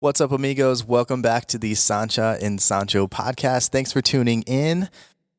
What's up, amigos? Welcome back to the Sancha and Sancho podcast. Thanks for tuning in.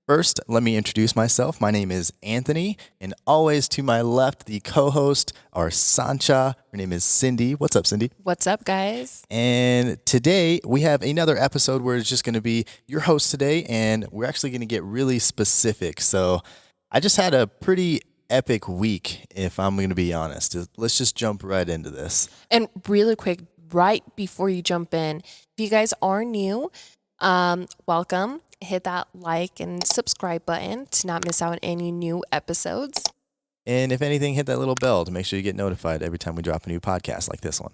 First, let me introduce myself. My name is Anthony, and always to my left, the co-host, our Sancha. Her name is Cindy. What's up, Cindy? What's up, guys? And today we have another episode where it's just going to be your host today, and we're actually going to get really specific. So I just had a pretty epic week, if I'm going to be honest. Let's just jump right into this. And really quick, right before you jump in, if you guys are new, welcome. Hit that like and subscribe button to not miss out on any new episodes. And if anything, hit that little bell to make sure you get notified every time we drop a new podcast like this one.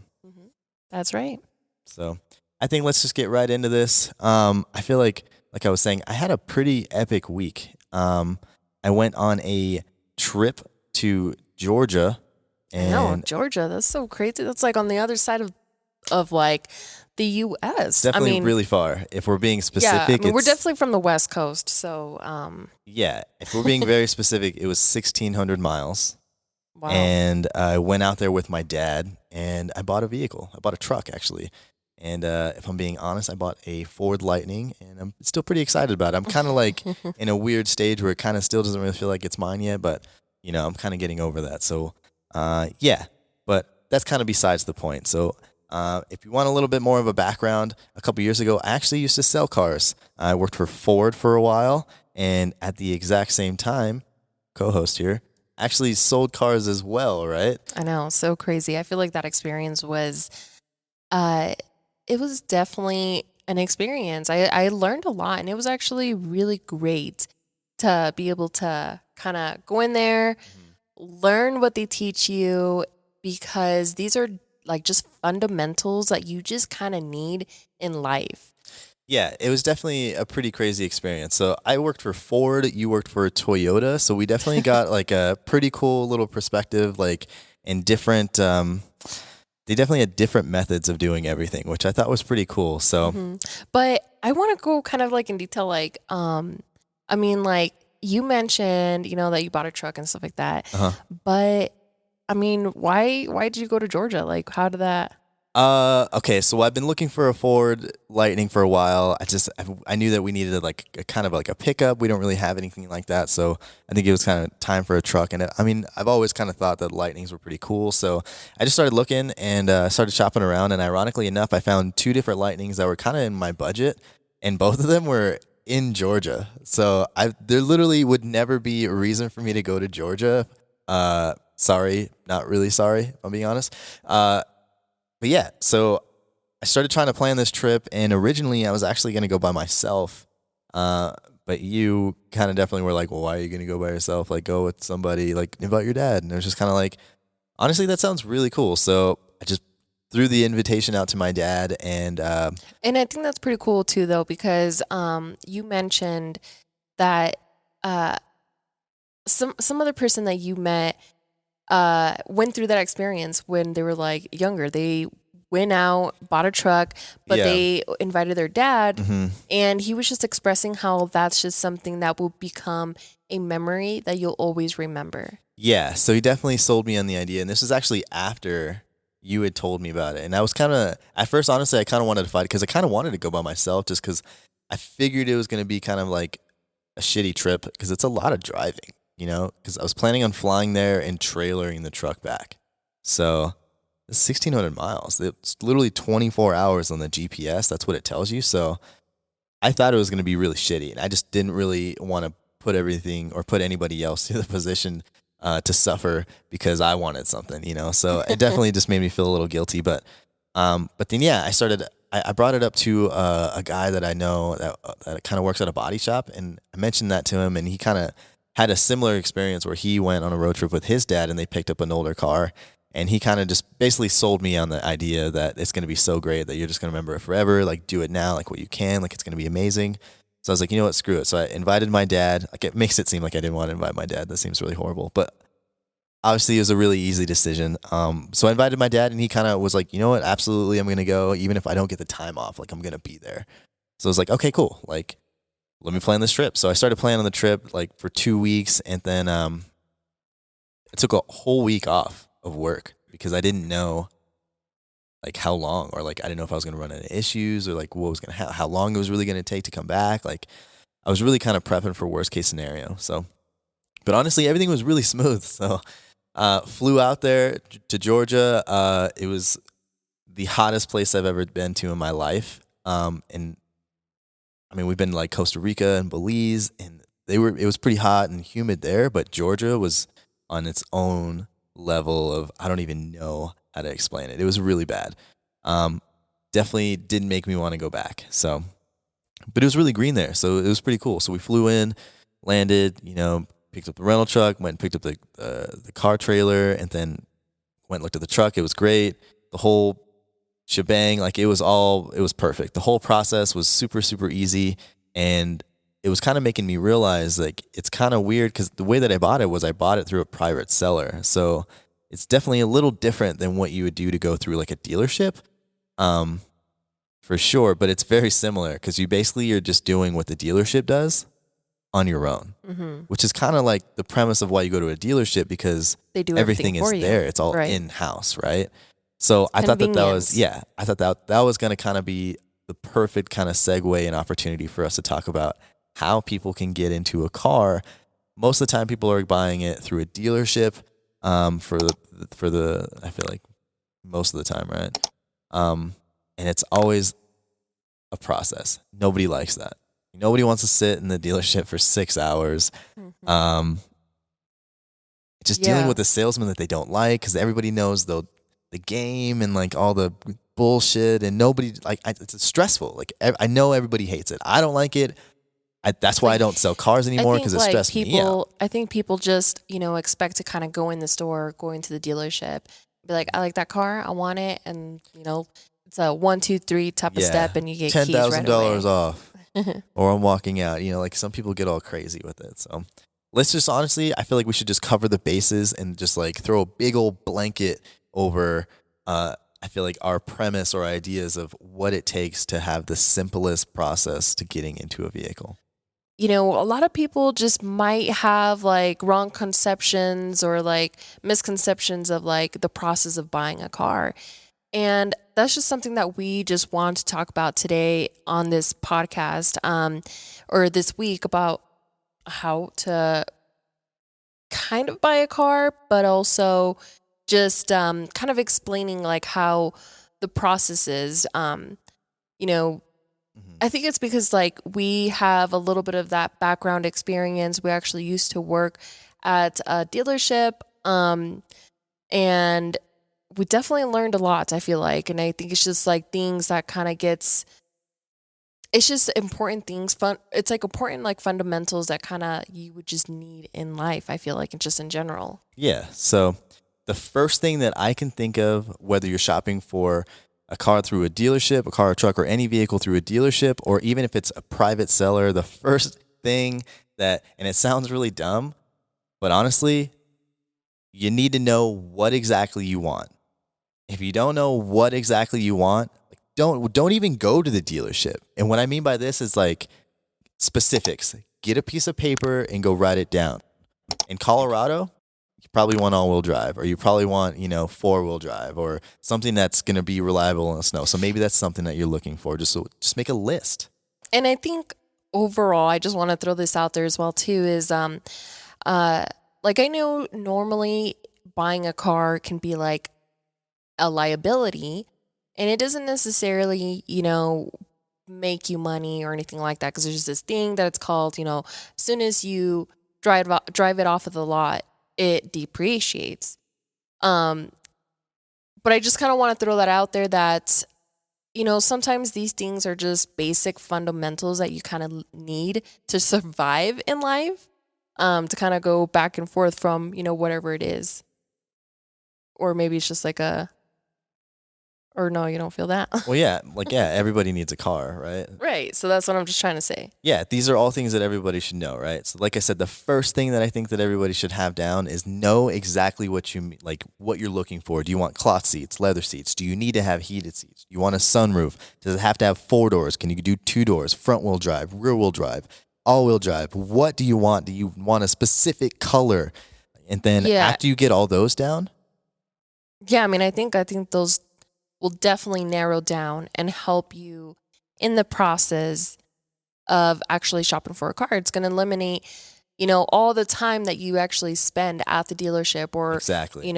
That's right. So I think let's just get right into this. I feel like I was saying, I had a pretty epic week. I went on a trip to Georgia. And Georgia, that's so crazy. That's like on the other side of like the U.S. Definitely really far. If we're being specific, we're definitely from the West Coast. So, yeah, if we're being very specific, it was 1,600 miles. wow. And I went out there with my dad, and I bought a vehicle. I bought a truck, actually. And if I'm being honest, I bought a Ford Lightning, and I'm still pretty excited about it. I'm kind of like in a weird stage where it kind of still doesn't really feel like it's mine yet, but, you know, I'm kind of getting over that. So, yeah, but that's kind of besides the point. So if you want a little bit more of a background, a couple years ago, I actually used to sell cars. I worked for Ford for a while, and at the exact same time, co-host here, actually sold cars as well, right? I know, so crazy. I feel like that experience was, it was definitely an experience. I learned a lot, and it was actually really great to be able to kind of go in there, learn what they teach you, because these are like just fundamentals that you just kind of need in life. Yeah, it was definitely a pretty crazy experience. So I worked for Ford, you worked for Toyota, so we definitely got like a pretty cool little perspective, like in different they definitely had different methods of doing everything, which I thought was pretty cool. So But I want to go kind of like in detail, like I mean, like you mentioned, you know, that you bought a truck and stuff like that. But I mean, why did you go to Georgia? Like, how did that? Okay, so I've been looking for a Ford Lightning for a while. I knew that we needed like a kind of like a pickup. We don't really have anything like that, so I think it was kind of time for a truck. And I mean, I've always kind of thought that Lightnings were pretty cool, so I just started looking and started shopping around. And ironically enough, I found two different Lightnings that were kind of in my budget, and both of them were in Georgia. So there literally would never be a reason for me to go to Georgia. Sorry, not really sorry, if I'm being honest. But yeah, so I started trying to plan this trip, and originally I was actually going to go by myself. But you kind of definitely were like, well, why are you going to go by yourself? Like, go with somebody, like, invite your dad. And it was just kind of like, honestly, that sounds really cool. So I just threw the invitation out to my dad, and I think that's pretty cool too, though, because you mentioned that some other person that you met went through that experience when they were like younger. They went out, bought a truck, but they invited their dad, and he was just expressing how that's just something that will become a memory that you'll always remember. Yeah, so he definitely sold me on the idea, and this was actually after you had told me about it. And I was kind of, at first, honestly, I kind of wanted to fight because I kind of wanted to go by myself just because I figured it was going to be kind of like a shitty trip because it's a lot of driving. You know, because I was planning on flying there and trailering the truck back. So it's 1,600 miles. It's literally 24 hours on the GPS. That's what it tells you. So I thought it was going to be really shitty. And I just didn't really want to put everything or put anybody else in the position to suffer because I wanted something, you know. So it definitely just made me feel a little guilty. But then, yeah, I brought it up to a guy that I know that kind of works at a body shop. And I mentioned that to him, and he kind of had a similar experience where he went on a road trip with his dad and they picked up an older car, and he kind of just basically sold me on the idea that it's going to be so great that you're just going to remember it forever. Like, do it now, like what you can, like it's going to be amazing. So I was like, you know what, screw it. So I invited my dad. Like, it makes it seem like I didn't want to invite my dad. That seems really horrible, but obviously it was a really easy decision. So I invited my dad, and he kind of was like, you know what, absolutely, I'm going to go. Even if I don't get the time off, like I'm going to be there. So I was like, okay, cool. Like, let me plan this trip. So I started planning the trip like for 2 weeks, and then I took a whole week off of work because I didn't know like how long, or like I didn't know if I was going to run into issues, or like what was going to how long it was really going to take to come back. Like I was really kind of prepping for worst case scenario. So, but honestly, everything was really smooth. So, flew out there to Georgia. It was the hottest place I've ever been to in my life. And I mean, we've been to like Costa Rica and Belize, and it was pretty hot and humid there, but Georgia was on its own level of, I don't even know how to explain it. It was really bad. Definitely didn't make me want to go back. So, but it was really green there, so it was pretty cool. So we flew in, landed, picked up the rental truck, went and picked up the car trailer, and then went and looked at the truck. It was great. The whole shebang, like it was perfect. The whole process was super, super easy. And it was kind of making me realize like it's kind of weird because the way that I bought it through a private seller. So it's definitely a little different than what you would do to go through like a dealership. For sure, but it's very similar because you're just doing what the dealership does on your own, which is kind of like the premise of why you go to a dealership, because They do everything is for you. there. It's all Right. in-house, right? So I thought that was going to kind of be the perfect kind of segue and opportunity for us to talk about how people can get into a car. Most of the time people are buying it through a dealership, for the I feel like most of the time, right? And it's always a process. Nobody likes that. Nobody wants to sit in the dealership for 6 hours. Just dealing with a salesman that they don't like, because everybody knows the game and like all the bullshit, and nobody it's stressful. Like I know everybody hates it. I don't like it. That's why I don't sell cars anymore, because it stresses me out. I think people just, expect to kind of go in the store, go into the dealership, be like, I like that car, I want it, and it's a 1, 2, 3 type of step, and you get keys right away. $10,000 off, or I'm walking out. Like some people get all crazy with it. So let's just honestly, I feel like we should just cover the bases and just like throw a big old blanket over. I feel like our premise or ideas of what it takes to have the simplest process to getting into a vehicle. A lot of people just might have like wrong conceptions or like misconceptions of like the process of buying a car. And that's just something that we just want to talk about today on this podcast, or this week, about how to kind of buy a car, but also just kind of explaining like how the process is. I think it's because like we have a little bit of that background experience. We actually used to work at a dealership, and we definitely learned a lot, I feel like. And I think it's just like things that kind of it's just important things. It's like important like fundamentals that kind of you would just need in life, I feel like, and just in general. Yeah. So the first thing that I can think of, whether you're shopping for a car through a dealership, a car or truck, or any vehicle through a dealership, or even if it's a private seller, the first thing and it sounds really dumb, but honestly, you need to know what exactly you want. If you don't know what exactly you want, don't even go to the dealership. And what I mean by this is like specifics. Get a piece of paper and go write it down. In Colorado, you probably want all-wheel drive, or you probably want, four-wheel drive, or something that's going to be reliable in the snow. So maybe that's something that you're looking for. Just make a list. And I think overall, I just want to throw this out there as well too, is like I know normally buying a car can be like a liability, and it doesn't necessarily, make you money or anything like that, because there's this thing that it's called, as soon as you drive it off of the lot, it depreciates. But I just kind of want to throw that out there that, sometimes these things are just basic fundamentals that you kind of need to survive in life, to kind of go back and forth from, whatever it is. Or maybe it's just like or no, you don't feel that? Well, yeah, everybody needs a car, right? Right. So that's what I'm just trying to say. Yeah, these are all things that everybody should know, right? So like I said, the first thing that I think that everybody should have down is know exactly what what you're looking for. Do you want cloth seats, leather seats? Do you need to have heated seats? Do you want a sunroof? Does it have to have 4 doors? Can you do 2 doors? Front wheel drive, rear wheel drive, all wheel drive? What do you want? Do you want a specific color? And then after you get all those down? Yeah, I think those will definitely narrow down and help you in the process of actually shopping for a car. It's going to eliminate, all the time that you actually spend at the dealership or, Exactly.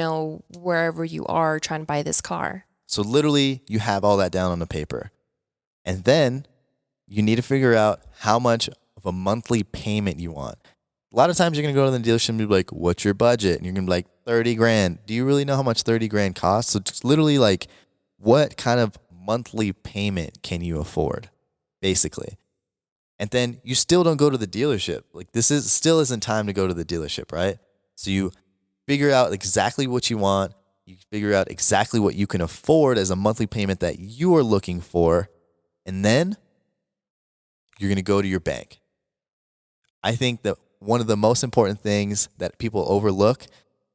wherever you are trying to buy this car. So literally, you have all that down on the paper. And then you need to figure out how much of a monthly payment you want. A lot of times you're going to go to the dealership and be like, what's your budget? And you're going to be like, 30 grand. Do you really know how much 30 grand costs? So just literally like, what kind of monthly payment can you afford, basically? And then you still don't go to the dealership. Like still isn't time to go to the dealership, right? So you figure out exactly what you want. You figure out exactly what you can afford as a monthly payment that you are looking for. And then you're going to go to your bank. I think that one of the most important things that people overlook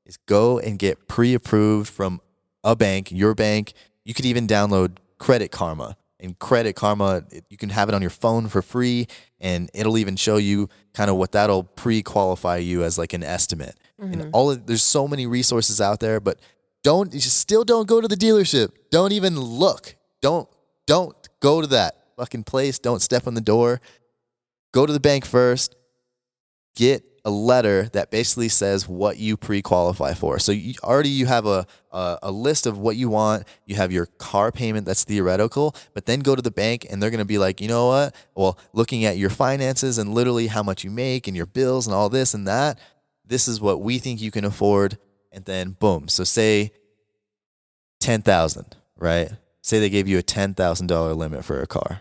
is go and get pre-approved from a bank, your bank. You could even download Credit Karma. And Credit Karma, you can have it on your phone for free, and it'll even show you kind of what that'll pre-qualify you as like an estimate. And there's so many resources out there, but still don't go to the dealership. Don't even look. Don't go to that fucking place. Don't step on the door. Go to the bank first. Get a letter that basically says what you pre-qualify for. So you have a list of what you want. You have your car payment that's theoretical, but then go to the bank and they're going to be like, you know what? Well, looking at your finances and literally how much you make and your bills and all this and that, this is what we think you can afford. And then boom. So say 10,000, right? Say they gave you a $10,000 limit for a car.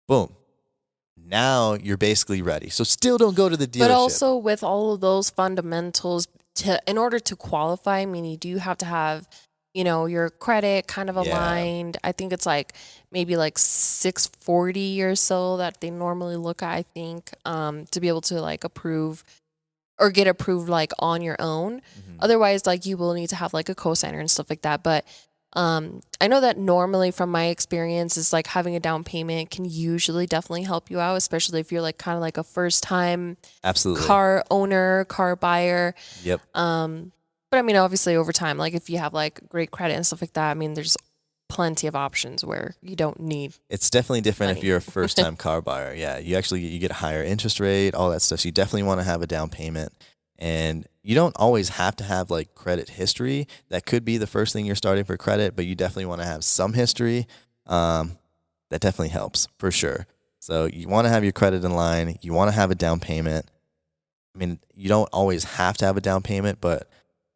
Boom. Now you're basically ready. So still don't go to the dealership. But also with all of those fundamentals, in order to qualify, I mean, you do have to have, your credit kind of aligned. I think it's like maybe like 640 or so that they normally look at, I think, to be able to like approve or get approved like on your own. Otherwise, like you will need to have like a cosigner and stuff like that. But I know that normally from my experience is like having a down payment can usually definitely help you out, especially if you're like kind of like a first time car owner, car buyer. Yep. But I mean, obviously over time, like if you have like great credit and stuff like that, I mean, there's plenty of options where you don't need. It's definitely different money. If you're a first time car buyer. Yeah. You get a higher interest rate, all that stuff. So you definitely want to have a down payment. And you don't always have to have like credit history. That could be the first thing you're starting for credit, but you definitely want to have some history. That definitely helps for sure. So you want to have your credit in line. You want to have a down payment. I mean, you don't always have to have a down payment, but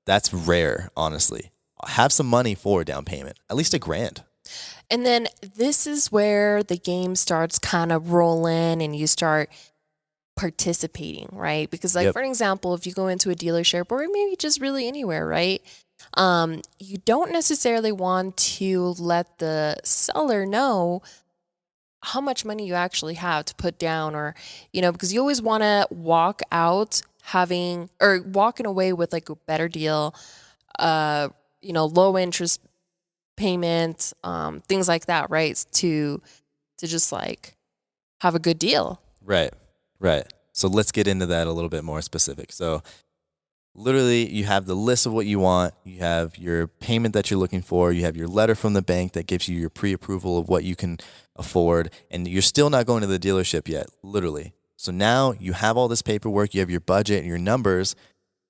that's rare, honestly. Have some money for a down payment, at least $1,000. And then this is where the game starts kind of rolling and you start participating, right? Because like, for an example, if you go into a dealership or maybe just really anywhere, right? You don't necessarily want to let the seller know how much money you actually have to put down or, because you always want to walk out walking away with like a better deal, low interest payment, things like that, right? To just like have a good deal. Right. So let's get into that a little bit more specific. So literally you have the list of what you want. You have your payment that you're looking for. You have your letter from the bank that gives you your pre-approval of what you can afford. And you're still not going to the dealership yet, literally. So now you have all this paperwork. You have your budget and your numbers.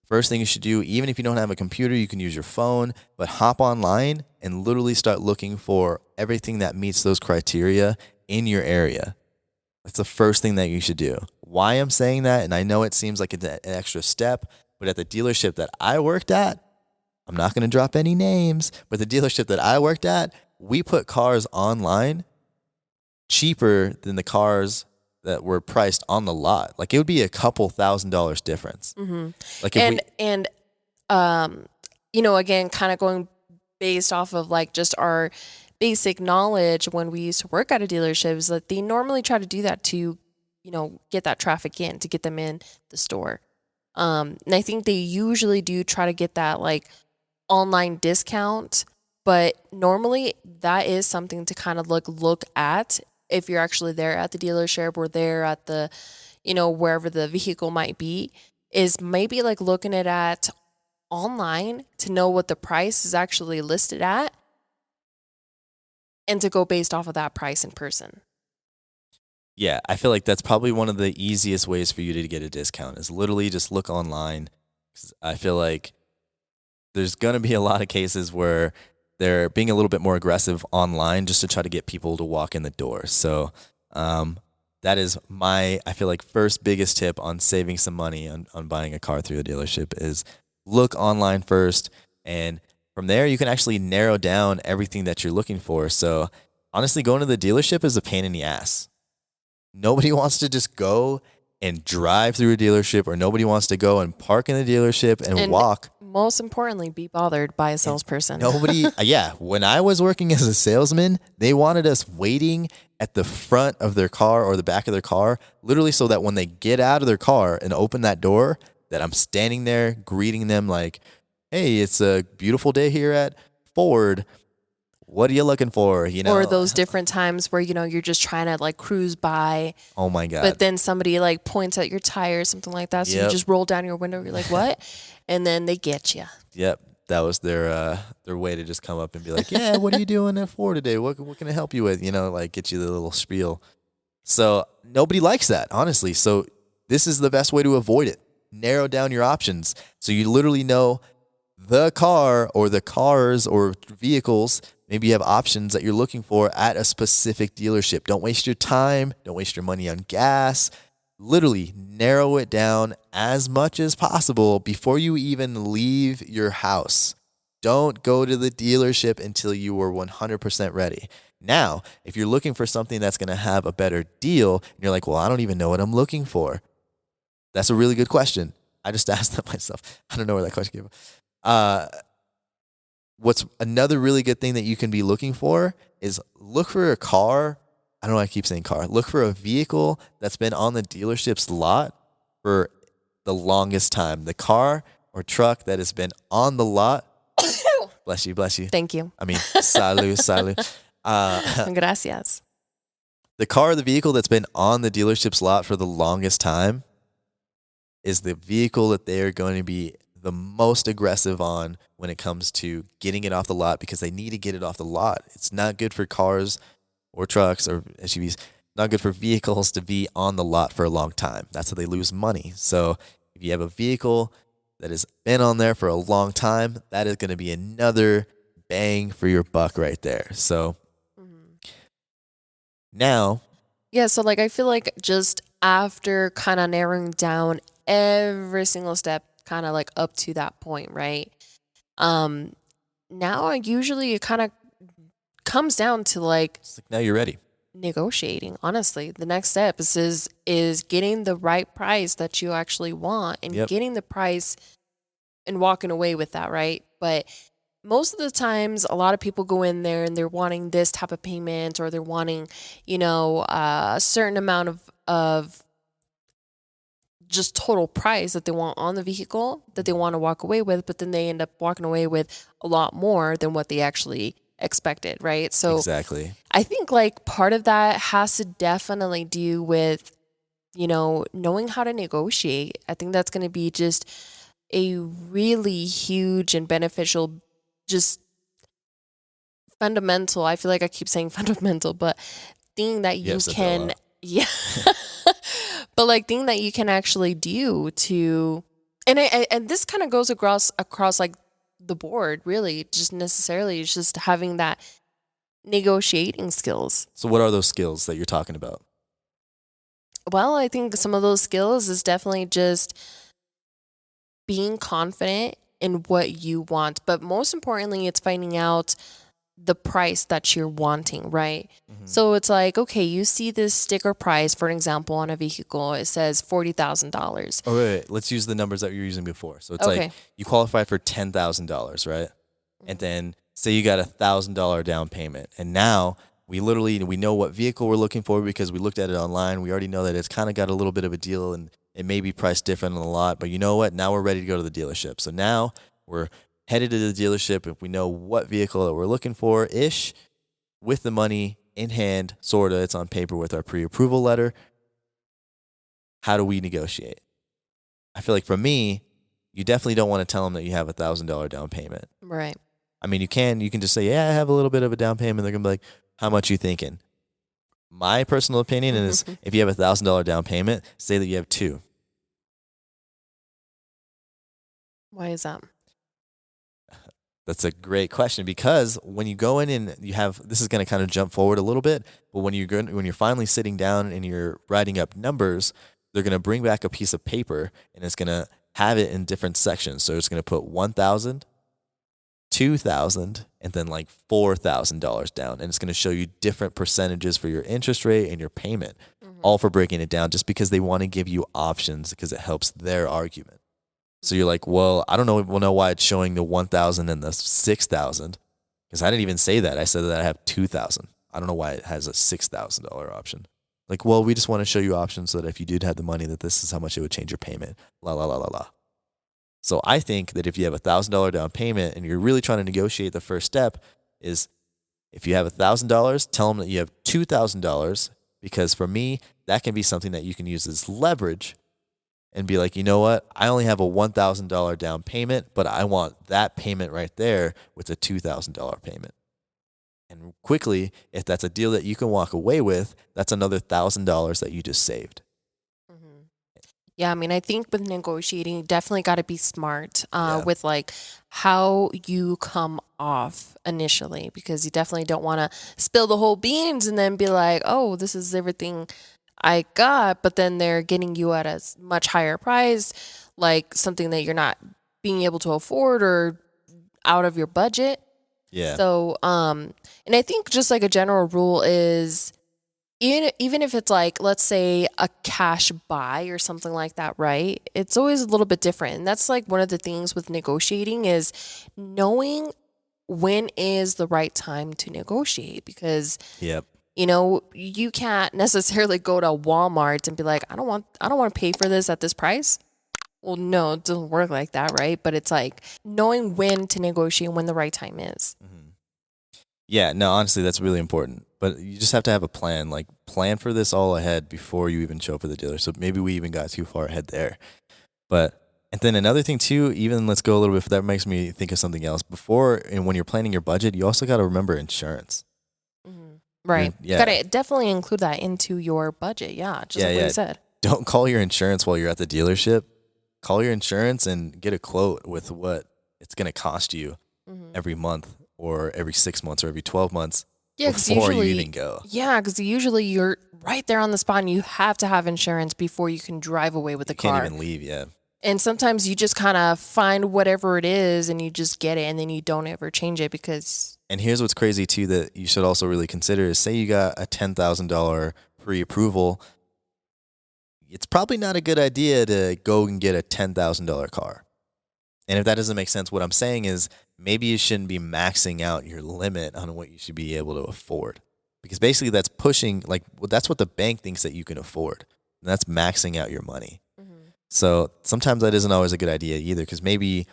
First thing you should do, even if you don't have a computer, you can use your phone, but hop online and literally start looking for everything that meets those criteria in your area. That's the first thing that you should do. Why I'm saying that, and I know it seems like an extra step, but at the dealership that I worked at, I'm not going to drop any names, but the dealership that I worked at, we put cars online cheaper than the cars that were priced on the lot. Like it would be a couple $1,000s difference. Like if again, kind of going based off of like just our basic knowledge when we used to work at a dealership is that they normally try to do that to, get that traffic in, to get them in the store. And I think they usually do try to get that like online discount, but normally that is something to kind of look at if you're actually there at the dealership or there at the, wherever the vehicle might be, is maybe like looking at online to know what the price is actually listed at. and to go based off of that price in person. Yeah, I feel like that's probably one of the easiest ways for you to get a discount is literally just look online. 'Cause I feel like there's going to be a lot of cases where they're being a little bit more aggressive online just to try to get people to walk in the door. So that is I feel like, first biggest tip on saving some money on buying a car through a dealership is look online first. And from there, you can actually narrow down everything that you're looking for. So honestly, going to the dealership is a pain in the ass. Nobody wants to just go and drive through a dealership, or nobody wants to go and park in the dealership and walk. Most importantly, be bothered by a salesperson. Nobody, yeah. When I was working as a salesman, they wanted us waiting at the front of their car or the back of their car, literally so that when they get out of their car and open that door, that I'm standing there greeting them like, hey, it's a beautiful day here at Ford. What are you looking for? You know, or those different times where, you're just trying to like cruise by. Oh my God. But then somebody like points at your tire or something like that. So you just roll down your window. You're like, what? And then they get you. Yep. That was their way to just come up and be like, yeah, what are you doing at Ford today? What can I help you with? Like get you the little spiel. So nobody likes that, honestly. So this is the best way to avoid it. Narrow down your options. So you literally know the car or the cars or vehicles. Maybe you have options that you're looking for at a specific dealership. Don't waste your time. Don't waste your money on gas. Literally narrow it down as much as possible before you even leave your house. Don't go to the dealership until you are 100% ready. Now, if you're looking for something that's going to have a better deal, and you're like, well, I don't even know what I'm looking for. That's a really good question. I just asked that myself. I don't know where that question came from. What's another really good thing that you can be looking for is look for a car. I don't know why I keep saying car. Look for a vehicle that's been on the dealership's lot for the longest time. The car or truck that has been on the lot. Bless you, bless you. Thank you. I mean, salud, salud. Gracias. The car or the vehicle that's been on the dealership's lot for the longest time is the vehicle that they are going to be the most aggressive on when it comes to getting it off the lot, because they need to get it off the lot. It's not good for cars or trucks or SUVs, not good for vehicles to be on the lot for a long time. That's how they lose money. So if you have a vehicle that has been on there for a long time, that is going to be another bang for your buck right there. So now. Yeah, so like I feel like just after kind of narrowing down every single step, kind of like up to that point, right? Now usually it kind of comes down to like now you're ready. Negotiating. Honestly, the next step is getting the right price that you actually want, and getting the price and walking away with that, right? But most of the times, a lot of people go in there and they're wanting this type of payment, or they're wanting, a certain amount of just total price that they want on the vehicle that they want to walk away with, but then they end up walking away with a lot more than what they actually expected, right? So exactly. I think like part of that has to definitely do with, knowing how to negotiate. I think that's going to be just a really huge and beneficial, just fundamental. I feel like I keep saying fundamental, but thing that you can, but like thing that you can actually do to, and this kind of goes across like the board, really, just necessarily, it's just having that negotiating skills. So what are those skills that you're talking about? Well, I think some of those skills is definitely just being confident in what you want, but most importantly, it's finding out the price that you're wanting, right? Mm-hmm. So it's like, okay, you see this sticker price, for an example, on a vehicle, it says $40,000. Oh, wait, let's use the numbers that you were using before. So it's like you qualify for $10,000, right? Mm-hmm. And then say you got $1,000 down payment. And now we know what vehicle we're looking for because we looked at it online. We already know that it's kind of got a little bit of a deal and it may be priced different on the lot, but you know what? Now we're ready to go to the dealership. So now we're headed to the dealership. If we know what vehicle that we're looking for ish, with the money in hand, sort of, it's on paper with our pre-approval letter. How do we negotiate? I feel like for me, you definitely don't want to tell them that you have $1,000 down payment. Right. I mean, you can just say, yeah, I have a little bit of a down payment. They're going to be like, How much you thinking? My personal opinion is if you have $1,000 down payment, say that you have two. Why is that? That's a great question because when you go in and you have this is going to kind of jump forward a little bit, but when you're finally sitting down and you're writing up numbers, they're going to bring back a piece of paper and it's going to have it in different sections. So it's going to put 1,000, 2,000, and then like $4,000 down, and it's going to show you different percentages for your interest rate and your payment, all for breaking it down, just because they want to give you options because it helps their argument. So you're like, well, I don't know why it's showing the 1,000 and the 6,000 because I didn't even say that. I said that I have 2,000. I don't know why it has a $6,000 option. Like, well, we just want to show you options so that if you did have the money, that this is how much it would change your payment. La la la la la. So I think that if you have $1,000 down payment and you're really trying to negotiate, the first step is if you have $1,000, tell them that you have $2,000 because for me, that can be something that you can use as leverage and be like, you know what? I only have a $1,000 down payment, but I want that payment right there with a $2,000 payment. And quickly, if that's a deal that you can walk away with, that's another $1,000 that you just saved. Yeah, I mean, I think with negotiating, you definitely got to be smart Yeah. with like how you come off initially, because you definitely don't want to spill the whole beans and then be like, oh, this is everything I got, but then they're getting you at a much higher price, like something that you're not being able to afford or out of your budget. Yeah. So, and I think just like a general rule is even if it's like, let's say a cash buy or something like that, right? It's always a little bit different. And that's like one of the things with negotiating is knowing when is the right time to negotiate, because Yep. you can't necessarily go to Walmart and be like, I don't want to pay for this at this price. Well, no, it doesn't work like that, right? But it's like knowing when to negotiate, when the right time is. Yeah, no, honestly, that's really important. But you just have to have a plan. Like, plan for this all ahead before you even show up for the dealer. So maybe we even got too far ahead there. And then another thing too, even let's go a little bit, that makes me think of something else. Before and when you're planning your budget, you also got to remember insurance. Right. Yeah. You got to definitely include that into your budget. Yeah. Just like what you said. Don't call your insurance while you're at the dealership. Call your insurance and get a quote with what it's going to cost you every month or every 6 months or every 12 months before you even go. Yeah, because usually you're right there on the spot and you have to have insurance before you can drive away with the car. Can't even leave, yeah. And sometimes you just kind of find whatever it is and you just get it and then you don't ever change it because... And here's what's crazy too that you should also really consider is say you got a $10,000 pre-approval. It's probably not a good idea to go and get a $10,000 car. And if that doesn't make sense, what I'm saying is maybe you shouldn't be maxing out your limit on what you should be able to afford. Because basically that's pushing, that's what the bank thinks that you can afford. And that's maxing out your money. So sometimes that isn't always a good idea either, because maybe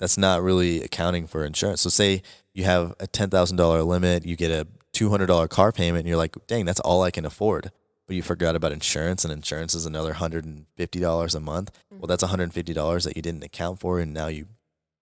that's not really accounting for insurance. So say you have a $10,000 limit, you get a $200 car payment, and you're like, dang, that's all I can afford. But you forgot about insurance, and insurance is another $150 a month. Well, that's $150 that you didn't account for, and now you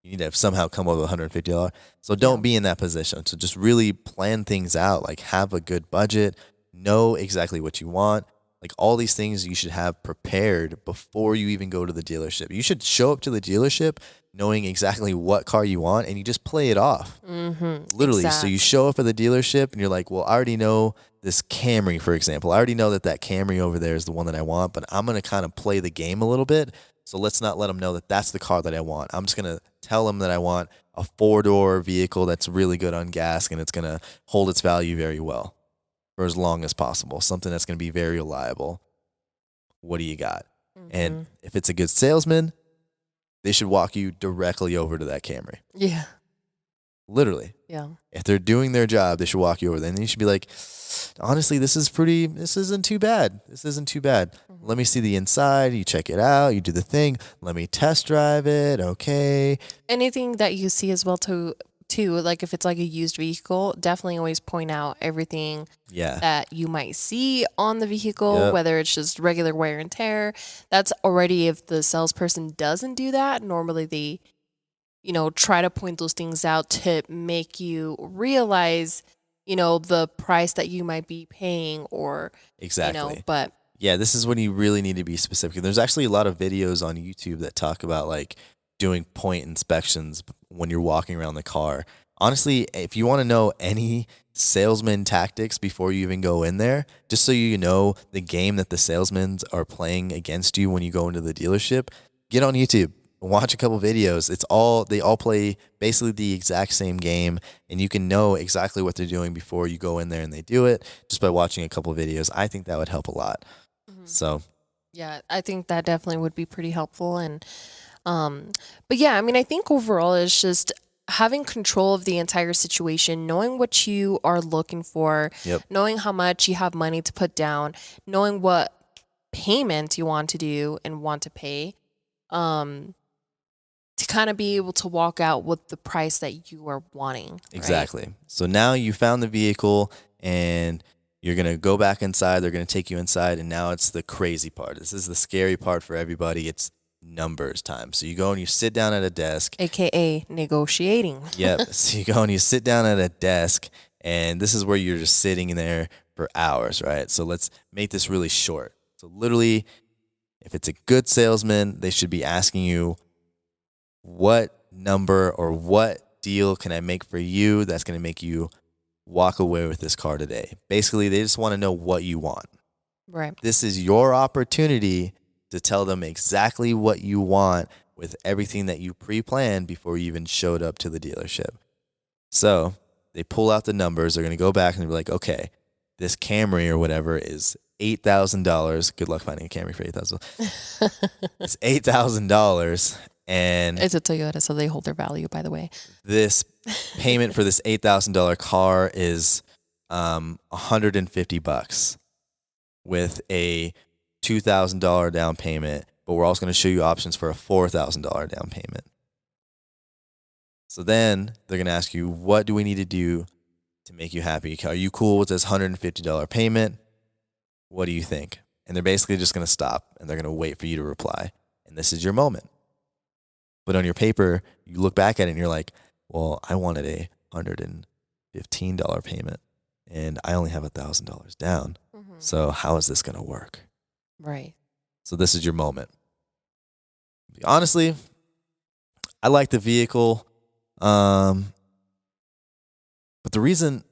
need to somehow come up with $150. So don't be in that position. So just really plan things out, like have a good budget, know exactly what you want. Like all these things you should have prepared before you even go to the dealership. You should show up to the dealership knowing exactly what car you want, and you just play it off. Literally. Exactly. So you show up at the dealership and you're like, well, I already know this Camry, for example. I already know that Camry over there is the one that I want, but I'm going to kind of play the game a little bit. So let's not let them know that that's the car that I want. I'm just going to tell them that I want a 4-door vehicle that's really good on gas and it's going to hold its value very well for as long as possible. Something that's going to be very reliable. What do you got? And if it's a good salesman, they should walk you directly over to that Camry. Yeah. Literally. Yeah. If they're doing their job, they should walk you over there. And you should be like, honestly, this isn't too bad. This isn't too bad. Let me see the inside. You check it out. You do the thing. Let me test drive it. Okay. Anything that you see as well too, like if it's like a used vehicle, definitely always point out everything that you might see on the vehicle, whether it's just regular wear and tear. That's already, if the salesperson doesn't do that, normally they, try to point those things out to make you realize the price that you might be paying, or, Exactly. but Yeah, this is when you really need to be specific. There's actually a lot of videos on YouTube that talk about like doing point inspections when you're walking around the car. Honestly, if you want to know any salesman tactics before you even go in there, just so you know the game that the salesmen are playing against you when you go into the dealership, get on YouTube, watch a couple videos. They all play basically the exact same game, and you can know exactly what they're doing before you go in there and they do it just by watching a couple videos. I think that would help a lot. So, yeah, I think that definitely would be pretty helpful. And but yeah, I mean, I think overall it's just having control of the entire situation, knowing what you are looking for, yep, knowing how much you have money to put down, knowing what payment you want to do and want to pay, to kind of be able to walk out with the price that you are wanting. Right? exactly. So now you found the vehicle and you're going to go back inside. They're going to take you inside. And now it's the crazy part. This is the scary part for everybody. It's numbers time. So you go and you sit down at a desk, AKA negotiating. Yep. So you go and you sit down at a desk, and this is where you're just sitting in there for hours, right? So let's make this really short. So literally, if it's a good salesman, they should be asking you, what number or what deal can I make for you that's going to make you walk away with this car today? Basically, they just want to know what you want. Right. This is your opportunity to tell them exactly what you want with everything that you pre-planned before you even showed up to the dealership. So they pull out the numbers. They're going to go back and be like, okay, this Camry or whatever is $8,000. Good luck finding a Camry for $8,000. It's $8,000. And it's a Toyota, so they hold their value, by the way. This payment for this $8,000 car is $150 with a $2,000 down payment, but we're also going to show you options for a $4,000 down payment. So then they're going to ask you, what do we need to do to make you happy? Are you cool with this $150 payment? What do you think? And they're basically just going to stop and they're going to wait for you to reply. And this is your moment. But on your paper, you look back at it and you're like, well, I wanted a $115 payment and I only have $1,000 down. Mm-hmm. So how is this going to work? Right. So this is your moment. Honestly, I like the vehicle. But the reason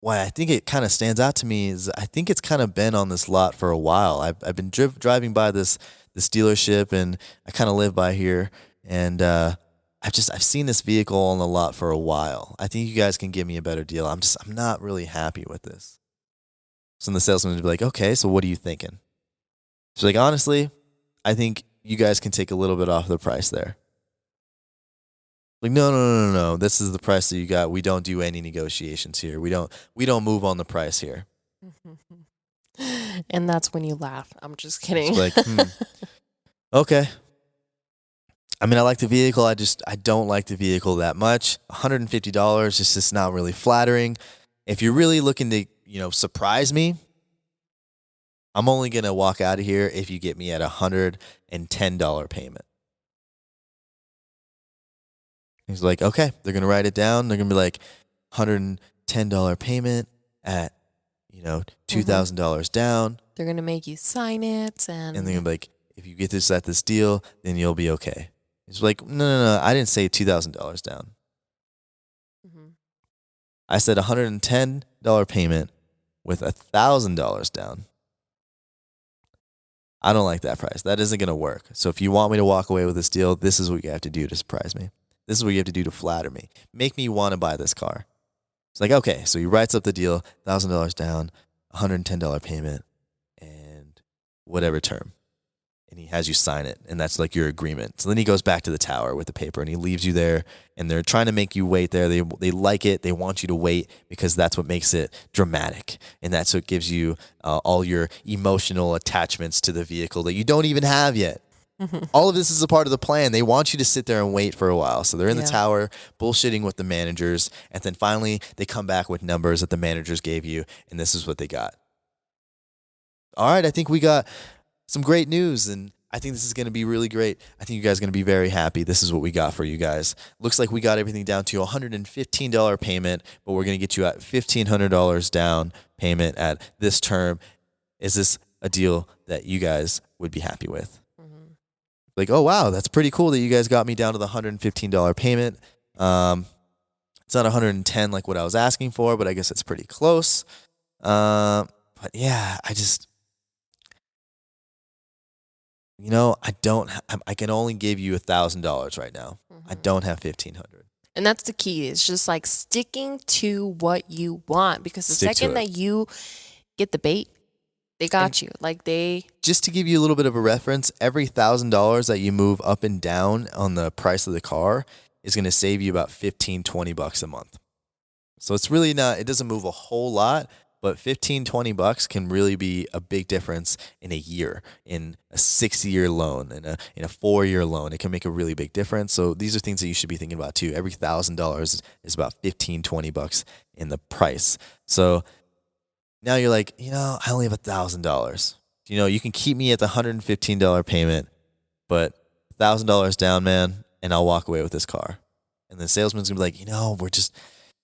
why I think it kind of stands out to me is I think it's kind of been on this lot for a while. I've been driving by this dealership, and I kind of live by here, and I've seen this vehicle on the lot for a while. I think you guys can give me a better deal. I'm not really happy with this. So the salesman would be like, okay, so what are you thinking? She's like, honestly, I think you guys can take a little bit off the price there. Like, no. This is the price that you got. We don't do any negotiations here. We don't move on the price here. And that's when you laugh. I'm just kidding. It's like, okay. I mean, I like the vehicle. I don't like the vehicle that much. $150 is just not really flattering. If you're really looking to, surprise me, I'm only going to walk out of here if you get me at $110 payment. He's like, okay, they're going to write it down. They're going to be like, $110 payment at, $2,000 down. They're going to make you sign it. And they're going to be like, if you get this at this deal, then you'll be okay. He's like, no, I didn't say $2,000 down. Mm-hmm. I said $110 payment with $1,000 down. I don't like that price. That isn't going to work. So if you want me to walk away with this deal, this is what you have to do to surprise me. This is what you have to do to flatter me. Make me want to buy this car. It's like, okay, so he writes up the deal, $1,000 down, $110 payment, and whatever term. And he has you sign it, and that's like your agreement. So then he goes back to the tower with the paper, and he leaves you there, and they're trying to make you wait there. They like it. They want you to wait because that's what makes it dramatic, and that's what gives you all your emotional attachments to the vehicle that you don't even have yet. All of this is a part of the plan. They want you to sit there and wait for a while. So they're in the tower bullshitting with the managers. And then finally they come back with numbers that the managers gave you. And this is what they got. All right, I think we got some great news. And I think this is going to be really great. I think you guys are going to be very happy. This is what we got for you guys. Looks like we got everything down to $115 payment, but we're going to get you at $1,500 down payment at this term. Is this a deal that you guys would be happy with? Mm-hmm. Like, oh, wow, that's pretty cool that you guys got me down to the $115 payment. It's not $110 like what I was asking for, but I guess it's pretty close. But yeah, I can only give you $1,000 right now. Mm-hmm. I don't have $1,500. And that's the key. It's just like sticking to what you want, because the second that you get the bait, they got you. Like just to give you a little bit of a reference, every $1,000 that you move up and down on the price of the car is going to save you about $15-$20 a month. So it's really not, it doesn't move a whole lot, but $15-$20 can really be a big difference in a year, in a 6-year loan, in a 4-year loan. It can make a really big difference. So these are things that you should be thinking about too. Every $1,000 is about $15-$20 in the price. So now you're like, I only have $1,000. You can keep me at the $115 payment, but $1,000 down, man, and I'll walk away with this car. And the salesman's gonna be like,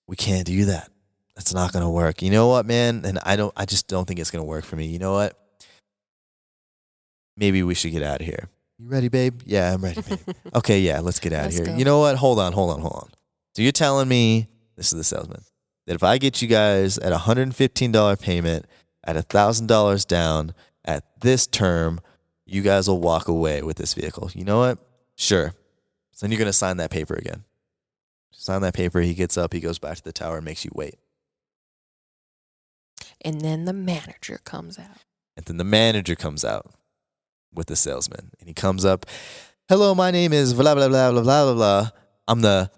we can't do that. That's not gonna work. You know what, man? And I just don't think it's gonna work for me. You know what? Maybe we should get out of here. You ready, babe? Yeah, I'm ready, babe. Okay, yeah, let's get out of here. Go. You know what? Hold on. So you're telling me, this is the salesman, that if I get you guys at $115 payment, at $1,000 down, at this term, you guys will walk away with this vehicle. You know what? Sure. So then you're going to sign that paper again. Sign that paper. He gets up, he goes back to the tower and makes you wait. And then the manager comes out. With the salesman. And he comes up, hello, my name is blah, blah, blah, blah, blah, blah, blah. I'm the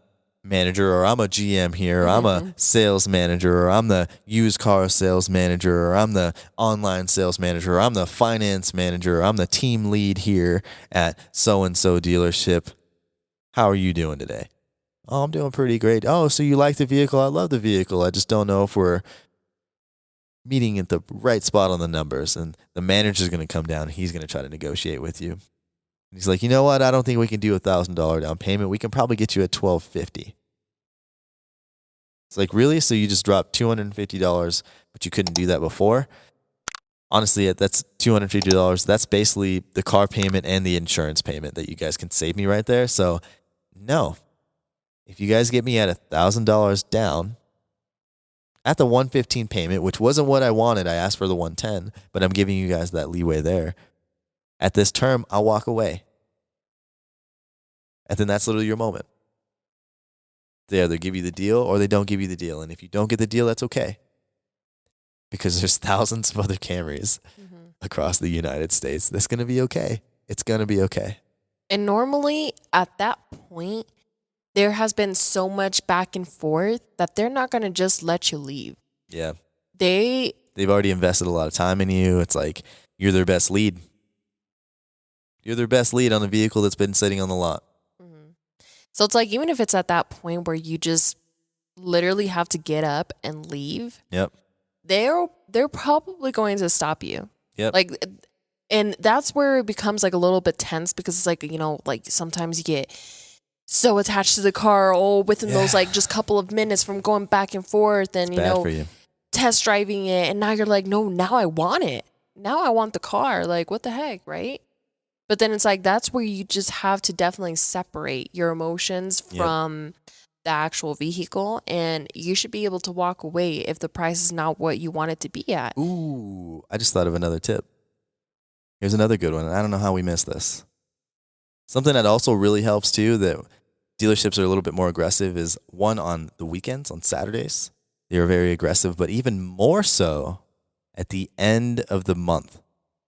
manager, or I'm a GM here, or I'm a sales manager, or I'm the used car sales manager, or I'm the online sales manager, or I'm the finance manager, or I'm the team lead here at so-and-so dealership. How are you doing today? Oh, I'm doing pretty great. Oh, so you like the vehicle? I love the vehicle. I just don't know if we're meeting at the right spot on the numbers. And the manager's going to come down. He's going to try to negotiate with you. He's like, you know what? I don't think we can do $1,000 down payment. We can probably get you at $1,250. It's like, really? So you just dropped $250, but you couldn't do that before? Honestly, that's $250. That's basically the car payment and the insurance payment that you guys can save me right there. So no, if you guys get me at $1,000 down at the $115 payment, which wasn't what I wanted, I asked for the $110, but I'm giving you guys that leeway there. At this term, I'll walk away. And then that's literally your moment. They either give you the deal or they don't give you the deal. And if you don't get the deal, that's okay. Because there's thousands of other Camrys across the United States. That's going to be okay. It's going to be okay. And normally at that point, there has been so much back and forth that they're not going to just let you leave. Yeah. They've already invested a lot of time in you. It's like you're their best lead. You're their best lead on a vehicle that's been sitting on the lot. Mm-hmm. So it's like, even if it's at that point where you just literally have to get up and leave. Yep. They're probably going to stop you. Yep. Like, and that's where it becomes like a little bit tense, because it's like, like sometimes you get so attached to the car within those like just couple of minutes from going back and forth and, for you. Test driving it. And now you're like, no, now I want it. Now I want the car. Like, what the heck, right? But then it's like, that's where you just have to definitely separate your emotions from the actual vehicle. And you should be able to walk away if the price is not what you want it to be at. Ooh, I just thought of another tip. Here's another good one. I don't know how we missed this. Something that also really helps too, that dealerships are a little bit more aggressive, is one, on the weekends, on Saturdays. They are very aggressive, but even more so at the end of the month.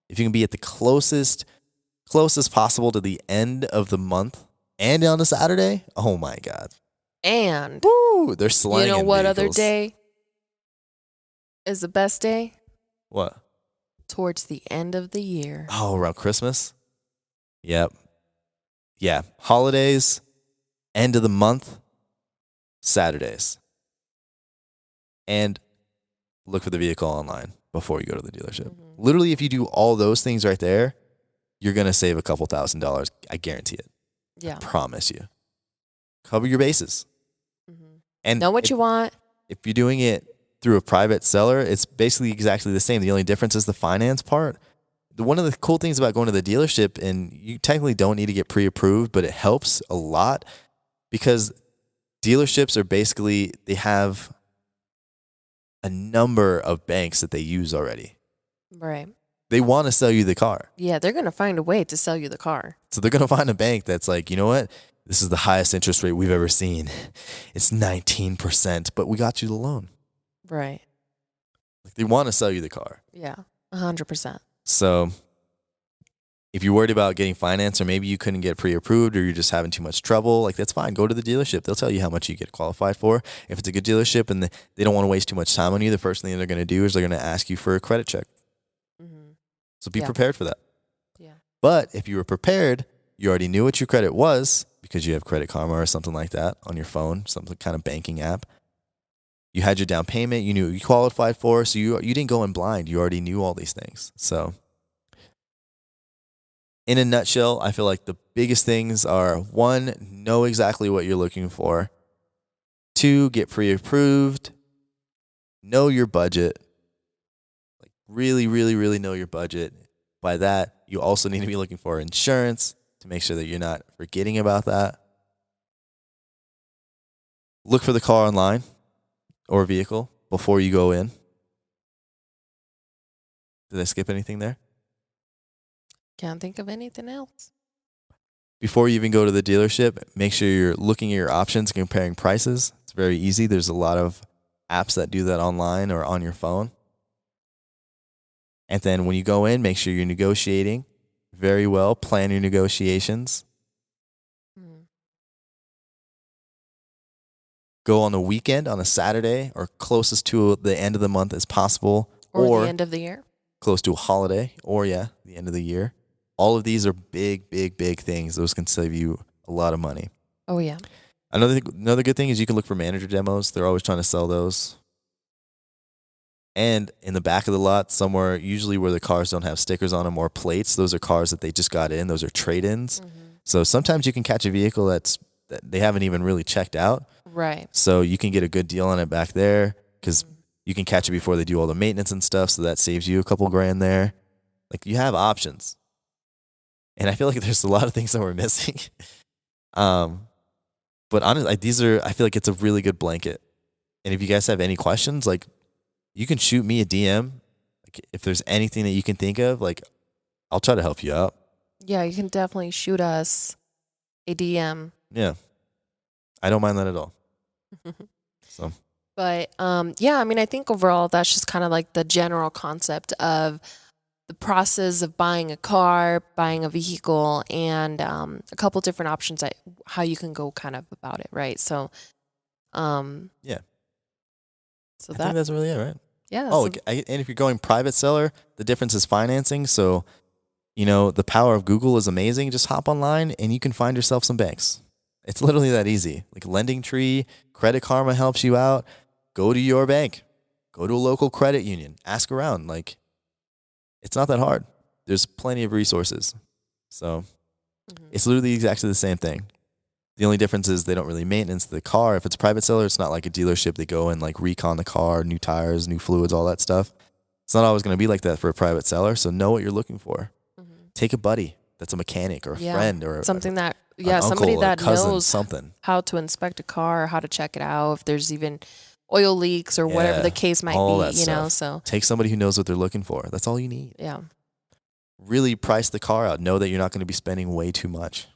If you can be at the closest possible to the end of the month and on a Saturday, oh my God. And they're slanging you know what vehicles. Other day is the best day? What? Towards the end of the year. Oh, around Christmas? Yep. Yeah. Holidays, end of the month, Saturdays. And look for the vehicle online before you go to the dealership. Mm-hmm. Literally, if you do all those things right there, you're going to save a couple $1,000s. I guarantee it. Yeah. Promise you. Cover your bases. Mm-hmm. And Know what you want. if you're doing it through a private seller, it's basically exactly the same. The only difference is the finance part. One of the cool things about going to the dealership, and you technically don't need to get pre-approved, but it helps a lot because dealerships are basically, they have a number of banks that they use already. Right. They want to sell you the car. Yeah, they're going to find a way to sell you the car. So they're going to find a bank that's like, you know what? This is the highest interest rate we've ever seen. It's 19%, but we got you the loan. Right. Like they want to sell you the car. Yeah, 100%. So if you're worried about getting financed or maybe you couldn't get pre-approved or you're just having too much trouble, like that's fine. Go to the dealership. They'll tell you how much you get qualified for. If it's a good dealership and they don't want to waste too much time on you, the first thing they're going to do is they're going to ask you for a credit check. Mm-hmm. So be Yeah. prepared for that. Yeah. But if you were prepared, you already knew what your credit was because you have Credit Karma or something like that on your phone, some kind of banking app. You had your down payment. You knew what you qualified for. So you didn't go in blind. You already knew all these things. So in a nutshell, I feel like the biggest things are 1, know exactly what you're looking for. 2, get pre-approved. Know your budget. Like really, really, really know your budget. By that, you also need to be looking for insurance to make sure that you're not forgetting about that. Look for the car online or vehicle before you go in. Did I skip anything there? Can't think of anything else. Before you even go to the dealership, make sure you're looking at your options, comparing prices. It's very easy. There's a lot of apps that do that online or on your phone. And then when you go in, make sure you're negotiating very well. Plan your negotiations. Go on a weekend, on a Saturday, or closest to the end of the month as possible. Or the end of the year. Close to a holiday, or the end of the year. All of these are big, big, big things. Those can save you a lot of money. Oh, yeah. Another good thing is you can look for manager demos. They're always trying to sell those. And in the back of the lot, somewhere, usually where the cars don't have stickers on them or plates, those are cars that they just got in. Those are trade-ins. Mm-hmm. So sometimes you can catch a vehicle that they haven't even really checked out. Right. So you can get a good deal on it back there because you can catch it before they do all the maintenance and stuff. So that saves you a couple grand there. Like you have options. And I feel like there's a lot of things that we're missing. But honestly, I feel like it's a really good blanket. And if you guys have any questions, like you can shoot me a DM. Like if there's anything that you can think of, like I'll try to help you out. Yeah, you can definitely shoot us a DM. Yeah. I don't mind that at all. So. But yeah, I mean, I think overall that's just kind of like the general concept of the process of buying a car, buying a vehicle, and a couple different options that how you can go kind of about it, right? So, yeah. So I think that's really it, right? Yeah. And if you're going private seller, the difference is financing. So, the power of Google is amazing. Just hop online and you can find yourself some banks. It's literally that easy. Like Lending Tree, Credit Karma helps you out. Go to your bank. Go to a local credit union. Ask around. Like, it's not that hard. There's plenty of resources. So It's literally exactly the same thing. The only difference is they don't really maintenance the car. If it's a private seller, it's not like a dealership. They go and like recon the car, new tires, new fluids, all that stuff. It's not always going to be like that for a private seller. So know what you're looking for. Take a buddy that's a mechanic or a friend or something uncle, somebody that cousin, knows something. How to inspect a car, how to check it out, if there's even oil leaks or whatever the case might be, so take somebody who knows what they're looking for. That's all you need. Yeah. Really price the car out. Know that you're not going to be spending way too much.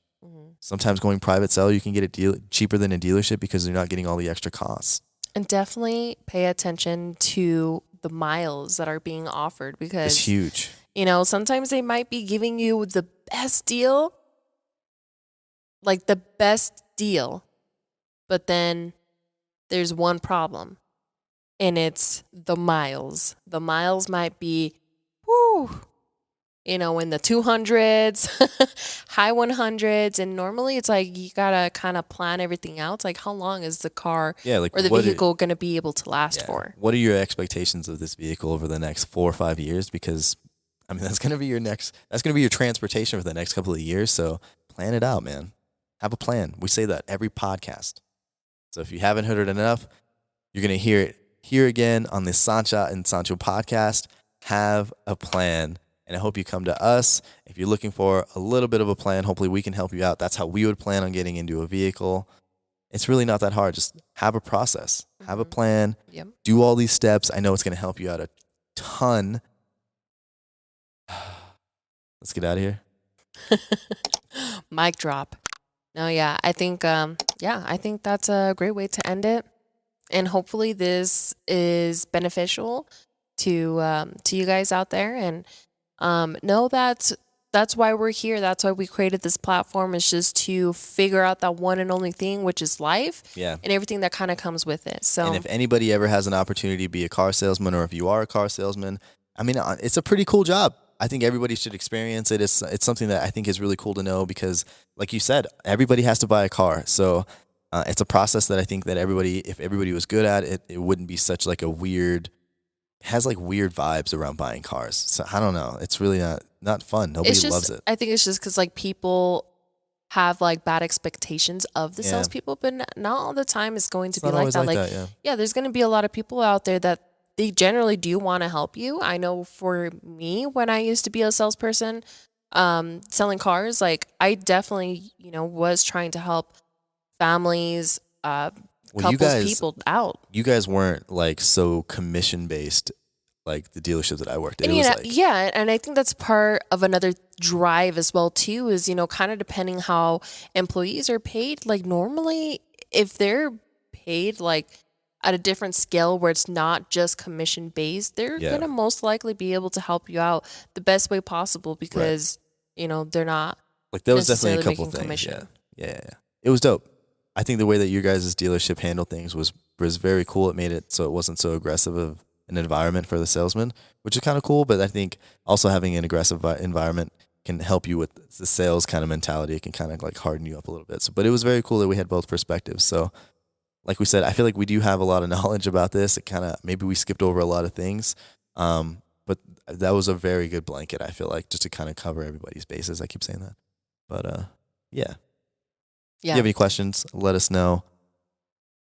Sometimes going private seller, you can get it cheaper than a dealership because you're not getting all the extra costs. And definitely pay attention to the miles that are being offered because it's huge. Sometimes they might be giving you the best deal, but then there's one problem, and it's the miles. The miles might be, in the 200s, high 100s, and normally it's like you gotta kind of plan everything out. It's like how long is the car or the vehicle going to be able to last for? What are your expectations of this vehicle over the next 4 or 5 years? Because I mean, that's going to be your transportation for the next couple of years. So plan it out, man. Have a plan. We say that every podcast. So if you haven't heard it enough, you're going to hear it here again on the Sancha and Sancho podcast. Have a plan. And I hope you come to us. If you're looking for a little bit of a plan, hopefully we can help you out. That's how we would plan on getting into a vehicle. It's really not that hard. Just have a process, have a plan, do all these steps. I know it's going to help you out a ton. Let's get out of here. Mic drop. No, yeah, I think that's a great way to end it. And hopefully this is beneficial to you guys out there. And know that that's why we're here. That's why we created this platform, is just to figure out that one and only thing, which is life. Yeah. And everything that kind of comes with it. So, and if anybody ever has an opportunity to be a car salesman, or if you are a car salesman, I mean, it's a pretty cool job. I think everybody should experience it. It's something that I think is really cool to know, because like you said, everybody has to buy a car. So it's a process that I think that if everybody was good at it, it wouldn't be such like a weird, it has like weird vibes around buying cars. So I don't know. It's really not fun. Nobody loves it. I think it's just because like people have like bad expectations of the salespeople, but not all the time it's going to be like that. Yeah, there's going to be a lot of people out there that they generally do want to help you. I know for me, when I used to be a salesperson, selling cars, like I definitely, was trying to help families, couples, people out. You guys weren't like so commission based, like the dealerships that I worked at. And I think that's part of another drive as well too, is, kind of depending how employees are paid. Like normally, if they're paid like at a different scale where it's not just commission based, they're gonna most likely be able to help you out the best way possible, because they're not like, there was definitely a couple things. Commission. Yeah. It was dope. I think the way that your guys' dealership handled things was very cool. It made it so it wasn't so aggressive of an environment for the salesman, which is kind of cool. But I think also having an aggressive environment can help you with the sales kind of mentality. It can kind of like harden you up a little bit. But it was very cool that we had both perspectives. So like we said, I feel like we do have a lot of knowledge about this. It kind of, maybe we skipped over a lot of things. But that was a very good blanket, I feel like, just to kind of cover everybody's bases. I keep saying that. But yeah. If you have any questions, let us know.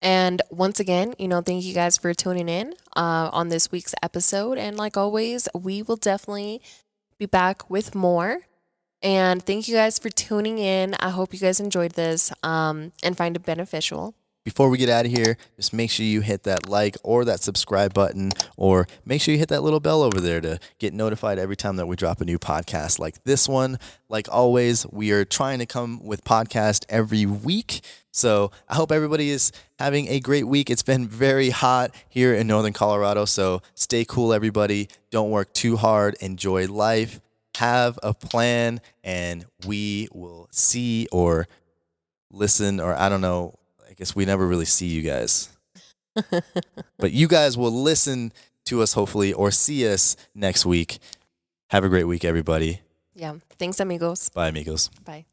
And once again, thank you guys for tuning in on this week's episode. And like always, we will definitely be back with more. And thank you guys for tuning in. I hope you guys enjoyed this and find it beneficial. Before we get out of here, just make sure you hit that like or that subscribe button, or make sure you hit that little bell over there to get notified every time that we drop a new podcast like this one. Like always, we are trying to come with podcast every week. So I hope everybody is having a great week. It's been very hot here in Northern Colorado, so stay cool, everybody. Don't work too hard. Enjoy life. Have a plan, and we will see or listen, or I don't know. I guess we never really see you guys. But you guys will listen to us, hopefully, or see us next week. Have a great week, everybody. Yeah. Thanks, amigos. Bye, amigos. Bye.